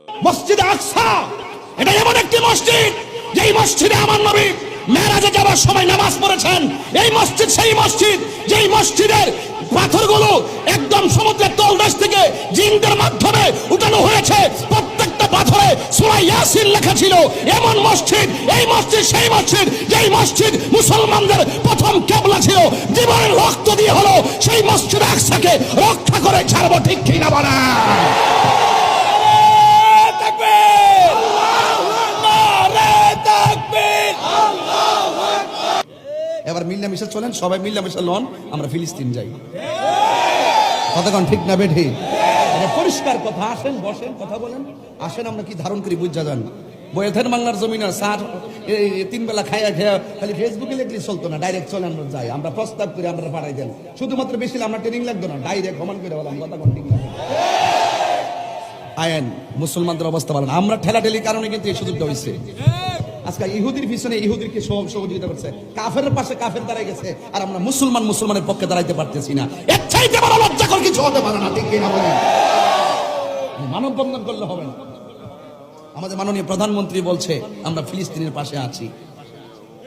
মসজিদে আকসা এটা এমন একটি মসজিদ যেই মসজিদে আমার নবী মেরাজে যাওয়ার সময় নামাজ পড়েছেন। এই মসজিদ সেই মসজিদ যেই মসজিদের পাথরগুলো একদম সমুদ্রের তলদেশ থেকে জিনদের মাধ্যমে উঠানো হয়েছে। প্রত্যেকটা পাথরে সূরা ইয়াসিন লেখা ছিল। এমন মসজিদ, এই মসজিদ সেই মসজিদ যেই মসজিদ মুসলমানদের প্রথম কিবলা ছিল। জীবনের রক্ত দিয়ে হলো সেই মসজিদ আকসাকে রক্ষা করে ছাড়বো, ঠিক কি না বলা? এবার মিল্লামিশা চলেন, সবাই মিল্লামিশা লন, আমরা ফিলিস্তিন যাই। কতক্ষণ ঠিক না বেঠি? পরিষ্কার কথা। আসেন, বসেন, কথা বলেন। আসেন, আমরা কি ধারণ করি বুঝা যান। বয়েথের বাংলার জমিন স্যার তিন বেলা খাইয়া খেয়া খালি ফেসবুকে লিখলে চলতো না, ডাইরেক্ট চলে আমরা যাই। আমরা প্রস্তাব করে আমরা পাঠাই দেন, শুধুমাত্র বেশি আমরা ট্রেনিং লাগতো না, ডাইরেক্ট সমান করে বললাম। কথা ঠিক না? আয়েন মুসলমানদের অবস্থা বলেন। আমরা ঠেলাঠেলির কারণে কিন্তু এই সুযোগটা হয়েছে। আজকে ইহুদির পিছনে ইহুদিরকে সহযোগিতা করছে, কাফের পাশে কাফের দাঁড়ায় গেছে, আর আমরা মুসলমানের পক্ষে দাঁড়াইতে পারতেছি না। এর চাইতে বড় লজ্জাকর কিছু হতে পারে না, ঠিক কিনা বলেন? মানববন্ধন করলে হবে না। আমাদের মাননীয় প্রধানমন্ত্রী বলছে আমরা ফিলিস্তিনের পাশে আছি।